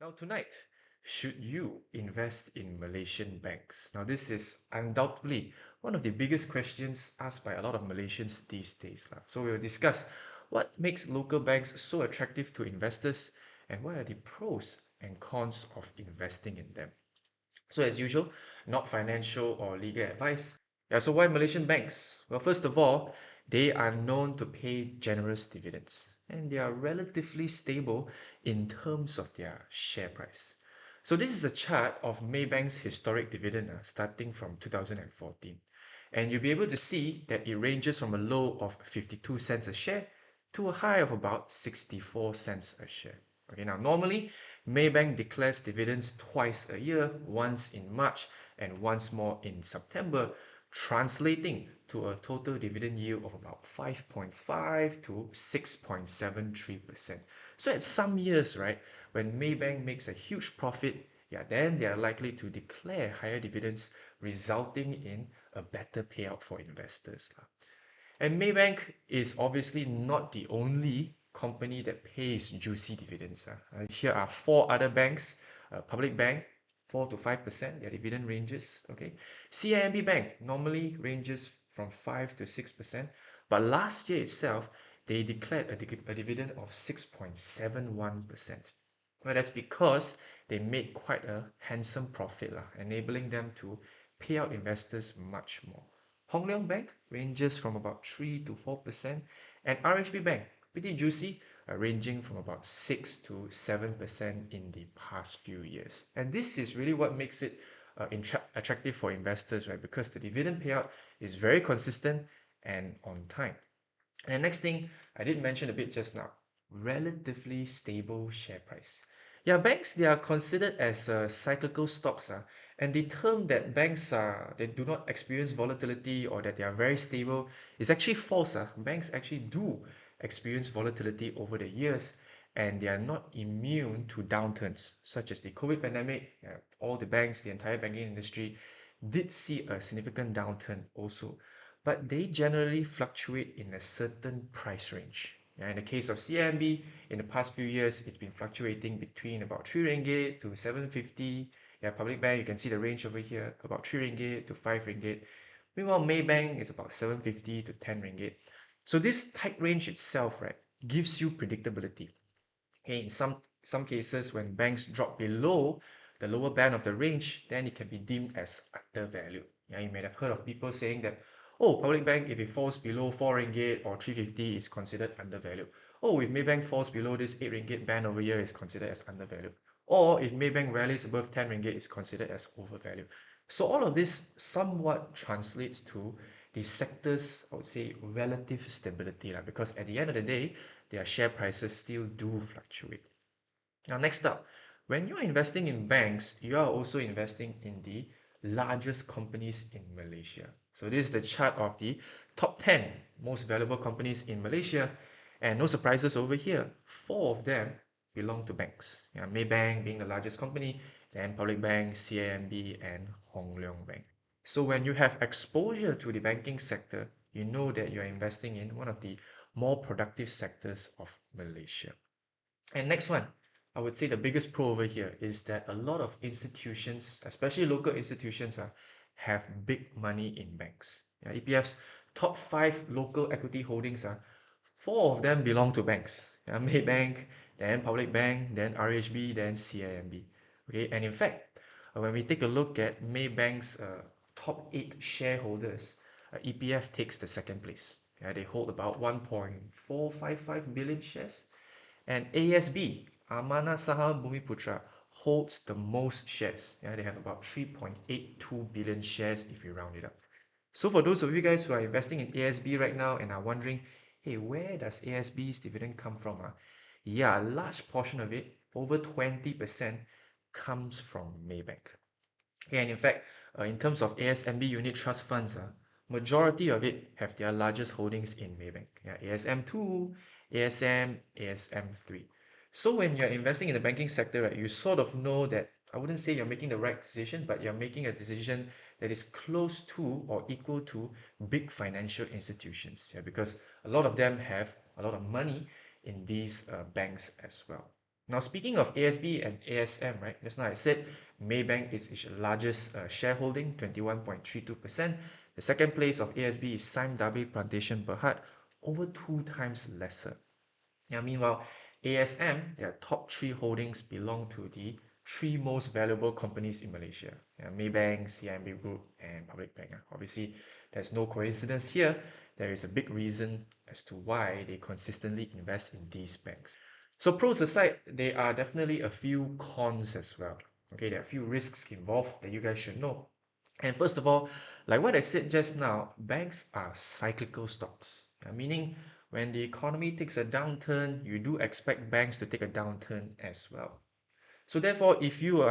Now, tonight, should you invest in Malaysian banks? Now, this is undoubtedly one of the biggest questions asked by a lot of Malaysians these days. So, we'll discuss what makes local banks so attractive to investors and what are the pros and cons of investing in them. So, as usual, not financial or legal advice. Yeah, so why Malaysian banks? Well, first of all, they are known to pay generous dividends and they are relatively stable in terms of their share price. So, this is a chart of Maybank's historic dividend starting from 2014. And you'll be able to see that it ranges from a low of 52 cents a share to a high of about 64 cents a share. Okay, now normally Maybank declares dividends twice a year, once in March and once more in September, translating to a total dividend yield of about 5.5 to 6.73%. So at some years, right, when Maybank makes a huge profit, yeah, then they are likely to declare higher dividends, resulting in a better payout for investors. And Maybank is obviously not the only company that pays juicy dividends. Here are four other banks, Public Bank, 4 to 5%, their dividend ranges. Okay, CIMB Bank normally ranges from 5 to 6%, but last year itself, they declared a dividend of 6.71%. Well, that's because they made quite a handsome profit, enabling them to pay out investors much more. Hong Leong Bank ranges from about 3 to 4%, and RHB Bank, pretty juicy, ranging from about 6 to 7% in the past few years. And this is really what makes it attractive for investors, right? Because the dividend payout is very consistent and on time. And the next thing I did mention a bit just now, relatively stable share price. Yeah, banks, they are considered as cyclical stocks. And the term that banks they do not experience volatility or that they are very stable is actually false. Banks actually do experience volatility over the years and they are not immune to downturns such as the COVID pandemic. All the banks, the entire banking industry did see a significant downturn also, but they generally fluctuate in a certain price range. In the case of CIMB, in the past few years, it's been fluctuating between about 3 ringgit to 750. Yeah, Public Bank, you can see the range over here, about 3 ringgit to 5 ringgit. Meanwhile, Maybank is about 750 to 10 ringgit. So this tight range itself, right, gives you predictability. Okay, in some cases, when banks drop below the lower band of the range, then it can be deemed as undervalued. Yeah, you may have heard of people saying that, oh, Public Bank, if it falls below 4 ringgit or 350, is considered undervalued. Oh, if Maybank falls below this 8 ringgit band over here, is considered as undervalued. Or if Maybank rallies above 10 ringgit, is considered as overvalued. So all of this somewhat translates to the sector's, I would say, relative stability, because at the end of the day, their share prices still do fluctuate. Now, next up, when you're investing in banks, you are also investing in the largest companies in Malaysia. So this is the chart of the top 10 most valuable companies in Malaysia. And no surprises over here, four of them belong to banks. Maybank being the largest company, then Public Bank, CIMB, and Hong Leong Bank. So when you have exposure to the banking sector, you know that you're investing in one of the more productive sectors of Malaysia. And next one, I would say the biggest pro over here is that a lot of institutions, especially local institutions, have big money in banks. EPF's top 5 local equity holdings, four of them belong to banks. Maybank, then Public Bank, then RHB, then CIMB. Okay, and in fact, when we take a look at Maybank's top 8 shareholders, EPF takes the second place. They hold about 1.455 billion shares. And ASB, Amanah Saham Bumiputra, holds the most shares. They have about 3.82 billion shares if you round it up. So for those of you guys who are investing in ASB right now and are wondering, hey, where does ASB's dividend come from? Yeah, a large portion of it, over 20%, comes from Maybank. And in fact, in terms of ASMB unit trust funds, majority of it have their largest holdings in Maybank. ASM2, ASM, ASM3. So when you're investing in the banking sector, right, you sort of know that, I wouldn't say you're making the right decision, but you're making a decision that is close to or equal to big financial institutions. Because a lot of them have a lot of money in these banks as well. Now, speaking of ASB and ASM, right? Just now I said Maybank is its largest shareholding, 21.32%. The second place of ASB is Sime Darby Plantation Berhad, over 2 times lesser. Now, meanwhile, ASM, their top three holdings belong to the three most valuable companies in Malaysia: Maybank, CIMB Group, and Public Bank. Obviously, there's no coincidence here. There is a big reason as to why they consistently invest in these banks. So pros aside, there are definitely a few cons as well. Okay, there are a few risks involved that you guys should know. And first of all, like what I said just now, banks are cyclical stocks, meaning when the economy takes a downturn, you do expect banks to take a downturn as well. So therefore, if you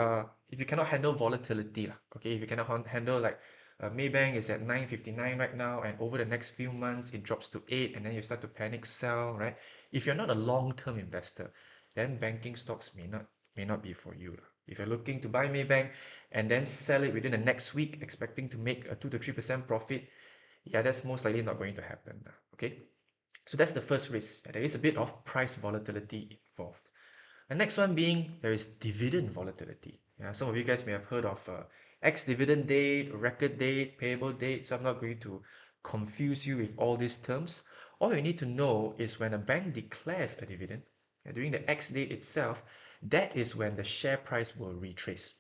cannot handle volatility, okay, if you cannot handle like Maybank is at 9.59 right now, and over the next few months it drops to 8, and then you start to panic sell, right? If you're not a long-term investor, then banking stocks may not be for you. If you're looking to buy Maybank and then sell it within the next week, expecting to make a 2 to 3% profit, yeah, that's most likely not going to happen. Okay, so that's the first risk. There is a bit of price volatility involved. The next one being there is dividend volatility. Yeah, some of you guys may have heard of ex-dividend date, record date, payable date. So I'm not going to confuse you with all these terms. All you need to know is when a bank declares a dividend, during the X date itself, that is when the share price will retrace.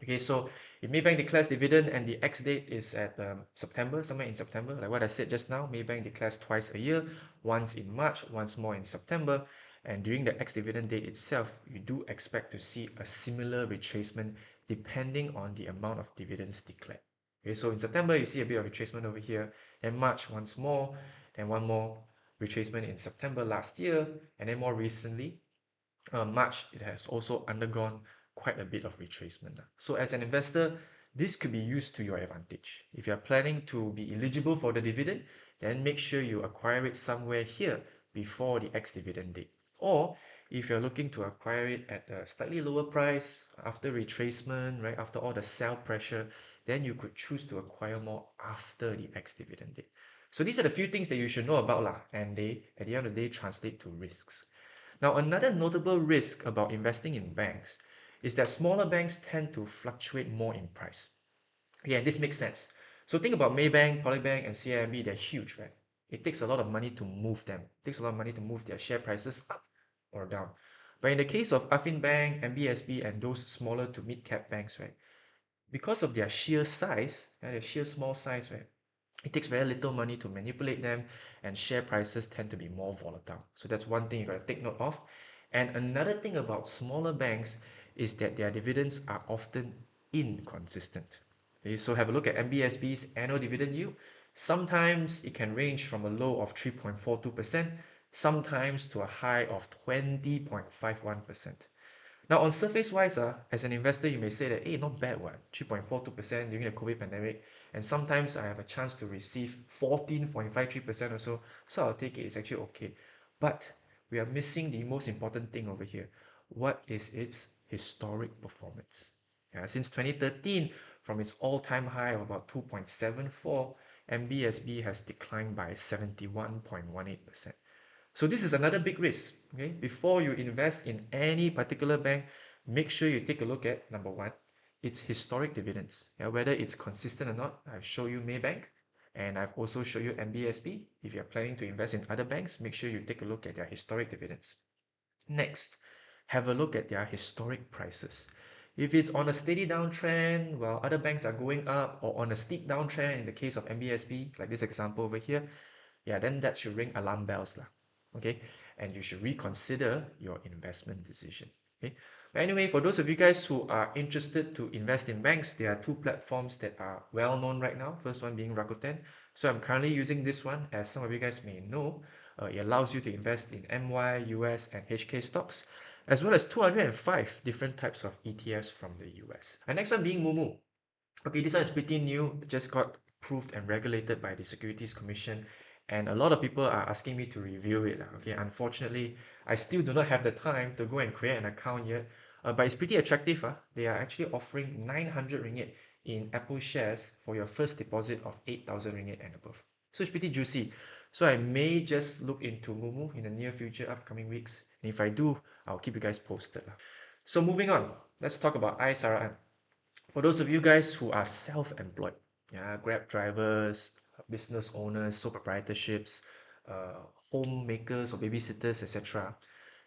Okay, so if Maybank declares dividend and the X date is at September, somewhere in September, like what I said just now, Maybank declares twice a year, once in March, once more in September, and during the X dividend date itself, you do expect to see a similar retracement depending on the amount of dividends declared. Okay, so in September, you see a bit of retracement over here, then March once more, then one more retracement in September last year, and then more recently, March, it has also undergone quite a bit of retracement. So as an investor, this could be used to your advantage. If you're planning to be eligible for the dividend, then make sure you acquire it somewhere here before the ex-dividend date. Or if you're looking to acquire it at a slightly lower price after retracement, right, after all the sell pressure, then you could choose to acquire more after the ex-dividend date. So these are the few things that you should know about, and they, at the end of the day, translate to risks. Now, another notable risk about investing in banks is that smaller banks tend to fluctuate more in price. Yeah, this makes sense. So think about Maybank, Polybank, and CIMB, they're huge, right? It takes a lot of money to move them. It takes a lot of money to move their share prices up or down. But in the case of Affin Bank, MBSB, and those smaller to mid-cap banks, right, because of their sheer size, their sheer small size, right, it takes very little money to manipulate them, and share prices tend to be more volatile. So that's one thing you got to take note of. And another thing about smaller banks is that their dividends are often inconsistent. Okay, so have a look at MBSB's annual dividend yield. Sometimes it can range from a low of 3.42%, sometimes to a high of 20.51%. Now, on surface wise, as an investor, you may say that, hey, not bad, what? 3.42% during the COVID pandemic. And sometimes I have a chance to receive 14.53% or so. So I'll take it. It's actually okay. But we are missing the most important thing over here. What is its historic performance? Yeah, since 2013, from its all-time high of about 2.74, MBSB has declined by 71.18%. So this is another big risk. Okay, before you invest in any particular bank, make sure you take a look at number one, its historic dividends. Yeah, whether it's consistent or not. I've shown you Maybank, and I've also shown you MBSB. If you're planning to invest in other banks, make sure you take a look at their historic dividends. Next, have a look at their historic prices. If it's on a steady downtrend while other banks are going up, or on a steep downtrend in the case of MBSB, like this example over here, yeah, then that should ring alarm bells, okay? And you should reconsider your investment decision, okay? But anyway, for those of you guys who are interested to invest in banks, there are two platforms that are well known right now. First one being Rakuten. So I'm currently using this one, as some of you guys may know. It allows you to invest in MY, US, and HK stocks, as well as 205 different types of ETFs from the US. And next one being Mumu. Okay, this one is pretty new, just got approved and regulated by the Securities Commission, and a lot of people are asking me to review it. Okay, unfortunately, I still do not have the time to go and create an account yet, but it's pretty attractive. They are actually offering 900 ringgit in Apple shares for your first deposit of 8,000 ringgit and above. So it's pretty juicy. So I may just look into Mumu in the near future, upcoming weeks. And if I do, I'll keep you guys posted. So moving on, let's talk about i-Saraan. For those of you guys who are self-employed, yeah, Grab drivers, business owners, sole proprietorships, homemakers or babysitters, etc.,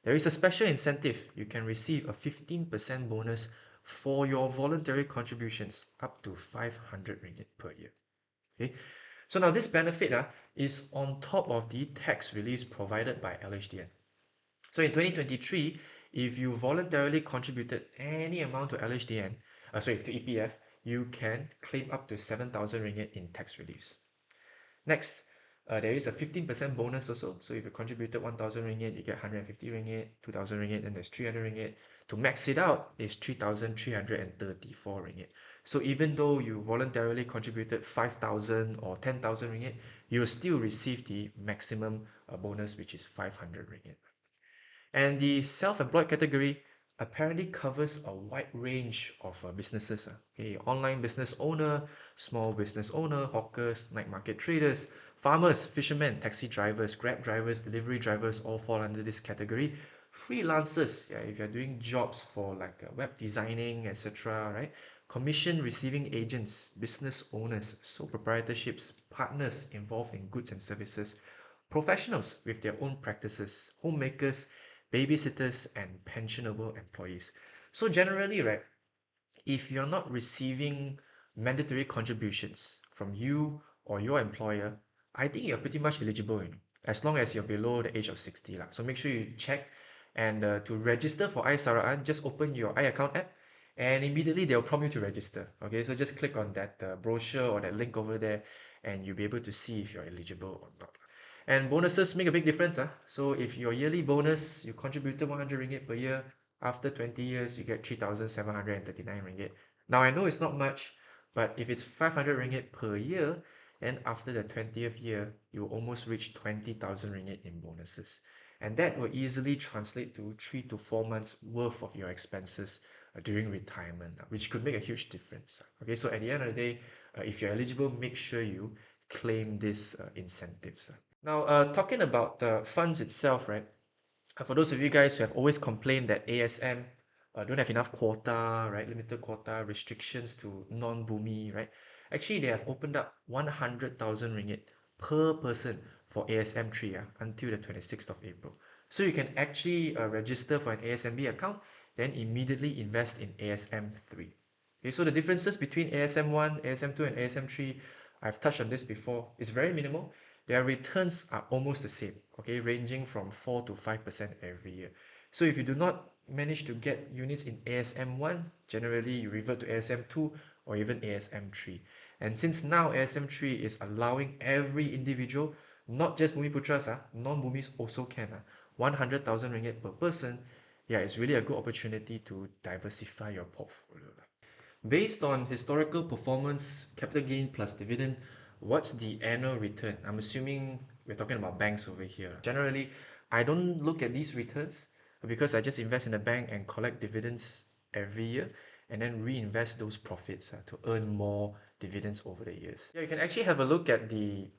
there is a special incentive. You can receive a 15% bonus for your voluntary contributions up to 500 ringgit per year. Okay, so now this benefit is on top of the tax reliefs provided by LHDN. So in 2023, if you voluntarily contributed any amount to LHDN, to EPF, you can claim up to 7,000 ringgit in tax reliefs. Next, there is a 15% bonus also. So if you contributed 1,000 ringgit, you get 150 ringgit, 2,000 ringgit, and there's 300 ringgit. To max it out is 3,334 ringgit. So even though you voluntarily contributed 5,000 or 10,000 ringgit, you will still receive the maximum bonus, which is 500 ringgit. And the self-employed category apparently covers a wide range of businesses. Okay, online business owner, small business owner, hawkers, night market traders, farmers, fishermen, taxi drivers, Grab drivers, delivery drivers all fall under this category. Freelancers, yeah, if you're doing jobs for like web designing, etc., right? Commission receiving agents, business owners, sole proprietorships, partners involved in goods and services, professionals with their own practices, homemakers, babysitters, and pensionable employees. So generally, right, if you're not receiving mandatory contributions from you or your employer, I think you're pretty much eligible, as long as you're below the age of 60 lah. So make sure you check, and to register for i-Saraan, just open your iAccount app and immediately they'll prompt you to register. Okay, so just click on that brochure or that link over there and you'll be able to see if you're eligible or not. And bonuses make a big difference. So if your yearly bonus, you contributed 100 ringgit per year, after 20 years, you get 3,739 ringgit. Now, I know it's not much, but if it's 500 ringgit per year, and after the 20th year, you almost reach 20,000 ringgit in bonuses. And that will easily translate to 3 to 4 months worth of your expenses during retirement, which could make a huge difference. Okay, so at the end of the day, if you're eligible, make sure you claim these incentives. Now, talking about the funds itself, right? For those of you guys who have always complained that ASM don't have enough quota, right? Limited quota, restrictions to non-Bumi, right? Actually, they have opened up 100,000 ringgit per person for ASM3 until the 26th of April. So you can actually register for an ASMB account, then immediately invest in ASM3. Okay, so the differences between ASM1, ASM2, and ASM3, I've touched on this before, is very minimal. Their returns are almost the same, okay, ranging from 4 to 5% every year. So if you do not manage to get units in ASM1, generally you revert to ASM2 or even ASM3. And since now ASM3 is allowing every individual, not just Bumiputras, non-Bumis also can, 100,000 ringgit per person, yeah, it's really a good opportunity to diversify your portfolio. Based on historical performance, capital gain plus dividend, what's the annual return? I'm assuming we're talking about banks over here. Generally, I don't look at these returns because I just invest in a bank and collect dividends every year and then reinvest those profits to earn more dividends over the years. Yeah, you can actually have a look at the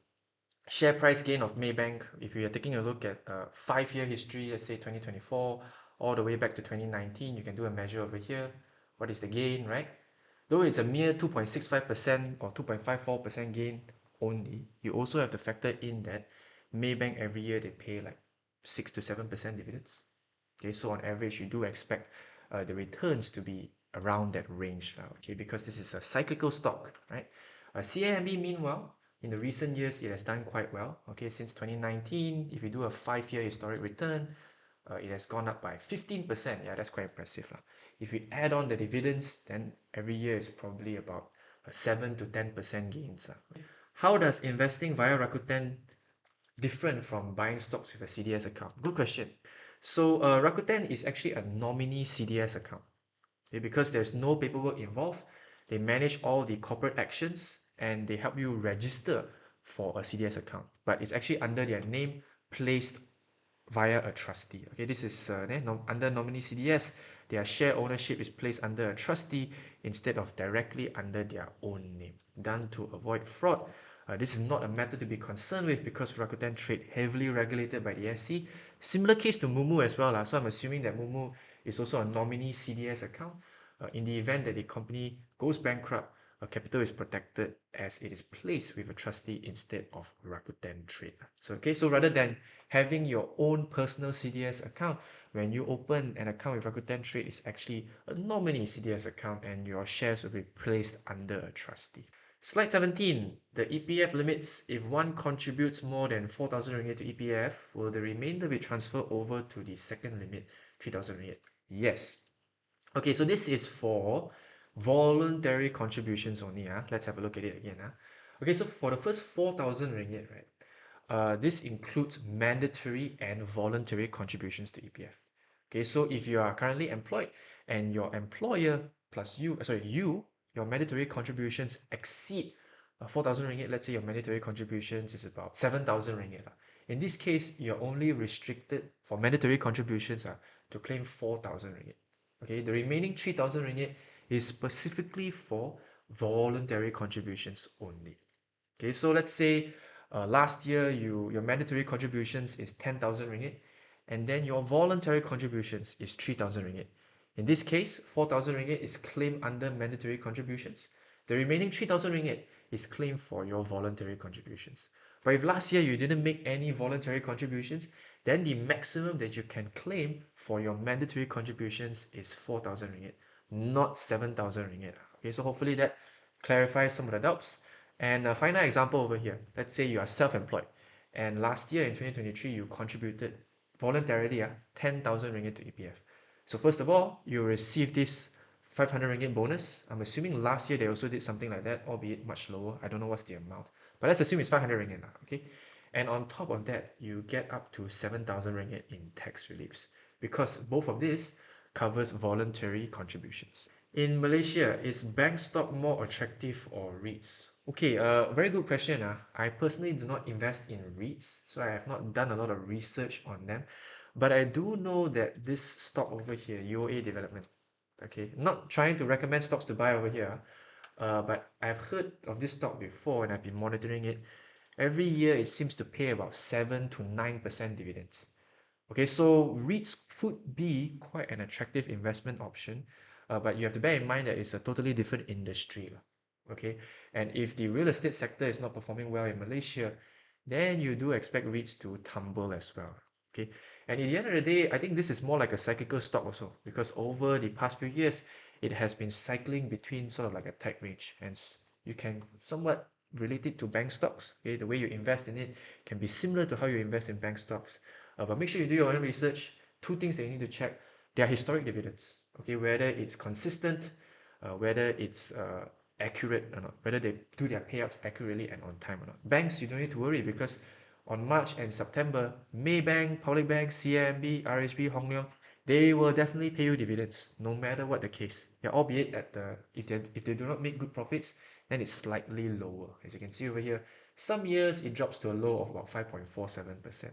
share price gain of Maybank. If we are taking a look at 5-year history, let's say 2024, all the way back to 2019, you can do a measure over here. What is the gain, right? Though it's a mere 2.65% or 2.54% gain only, you also have to factor in that Maybank every year they pay like 6 to 7% dividends. Okay, so on average, you do expect the returns to be around that range now, okay, because this is a cyclical stock, right? CAMB, meanwhile, in the recent years, it has done quite well. Okay, since 2019, if you do a 5-year historic return, it has gone up by 15%. Yeah, that's quite impressive. If you add on the dividends, then every year is probably about 7 to 10% gains. How does investing via Rakuten different from buying stocks with a CDS account? Good question. So Rakuten is actually a nominee CDS account. Okay, because there's no paperwork involved, they manage all the corporate actions and they help you register for a CDS account. But it's actually under their name, placed via a trustee. Okay, this is under nominee CDS, their share ownership is placed under a trustee instead of directly under their own name, done to avoid fraud This is not a matter to be concerned with because Rakuten trade heavily regulated by the SC. Similar case to Mumu as well. So I'm assuming that Mumu is also a nominee CDS account. In the event that the company goes bankrupt, capital is protected as it is placed with a trustee instead of Rakuten Trade. So rather than having your own personal CDS account, when you open an account with Rakuten Trade, it's actually a nominee CDS account and your shares will be placed under a trustee. Slide 17, the EPF limits. If one contributes more than 4,000 ringgit to EPF, will the remainder be transferred over to the second limit, 3,000 ringgit? Yes. Okay, so this is for voluntary contributions only. Let's have a look at it again. Okay, so for the first 4,000 ringgit, right? This includes mandatory and voluntary contributions to EPF. Okay, so if you are currently employed and your employer plus you, your mandatory contributions exceed 4,000 ringgit, let's say your mandatory contributions is about 7,000 ringgit. In this case, you're only restricted for mandatory contributions to claim 4,000 ringgit. Okay, the remaining 3,000 ringgit is specifically for voluntary contributions only. Okay, so let's say last year your mandatory contributions is 10,000 ringgit and then your voluntary contributions is 3,000 ringgit. In this case, 4,000 ringgit is claimed under mandatory contributions. The remaining 3,000 ringgit is claimed for your voluntary contributions. But if last year you didn't make any voluntary contributions, then the maximum that you can claim for your mandatory contributions is 4,000 ringgit, not 7,000 ringgit. Okay, so hopefully that clarifies some of the doubts. And a final example over here, let's say you are self-employed and last year in 2023 you contributed voluntarily 10,000 ringgit to EPF. So first of all, you receive this 500 ringgit bonus. I'm assuming last year they also did something like that, albeit much lower. I don't know what's the amount, but let's assume it's 500 ringgit now, okay? And on top of that, you get up to 7,000 ringgit in tax reliefs because both of this covers voluntary contributions. In Malaysia, is bank stock more attractive or REITs? Okay, very good question. I personally do not invest in REITs, so I have not done a lot of research on them. But I do know that this stock over here, UOA Development, okay, not trying to recommend stocks to buy over here, but I've heard of this stock before and I've been monitoring it. Every year it seems to pay about 7 to 9% dividends. Okay, so REITs could be quite an attractive investment option, but you have to bear in mind that it's a totally different industry. Okay, and if the real estate sector is not performing well in Malaysia, then you do expect REITs to tumble as well. Okay, and at the end of the day, I think this is more like a cyclical stock also because over the past few years, it has been cycling between sort of like a tight range, and you can somewhat relate it to bank stocks. Okay, the way you invest in it can be similar to how you invest in bank stocks. But make sure you do your own research. Two things that you need to check: their historic dividends. Okay, whether it's consistent, whether it's accurate or not, whether they do their payouts accurately and on time or not. Banks, you don't need to worry because on March and September, Maybank, Public Bank, CIMB, RHB, Hong Leong, they will definitely pay you dividends, no matter what the case. Yeah, albeit at if they do not make good profits, then it's slightly lower. As you can see over here, some years it drops to a low of about 5.47%,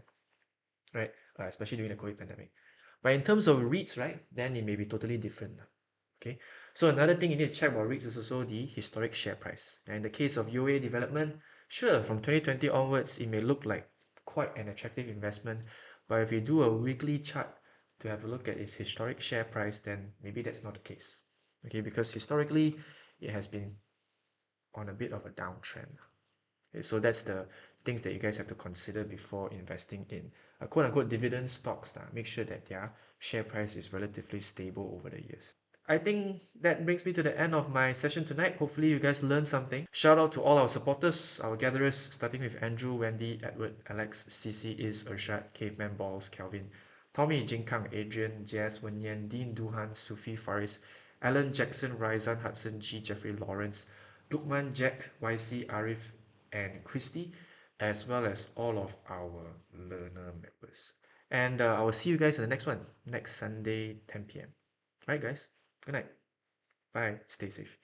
right? Especially during the COVID pandemic. But in terms of REITs, right, then it may be totally different. Okay, so another thing you need to check about REITs is also the historic share price. And in the case of UA Development, sure, from 2020 onwards, it may look like quite an attractive investment, but if you do a weekly chart to have a look at its historic share price, then maybe that's not the case. Okay, because historically, it has been on a bit of a downtrend. Okay, so that's the things that you guys have to consider before investing in quote unquote dividend stocks. Make sure that their share price is relatively stable over the years. I think that brings me to the end of my session tonight. Hopefully you guys learned something. Shout out to all our supporters, our gatherers, starting with Andrew, Wendy, Edward, Alex, CC, Is, Urshad, Caveman Balls, Kelvin, Tommy, Jinkang, Adrian, Jazz, Wenyan, Dean, Duhan, Sufi, Faris, Alan, Jackson, Rizan, Hudson, G, Jeffrey, Lawrence, Lukman, Jack, YC, Arif, and Christy, as well as all of our learner members. And I will see you guys in the next one, next Sunday, 10 p.m. Alright, guys. Good night. Bye. Stay safe.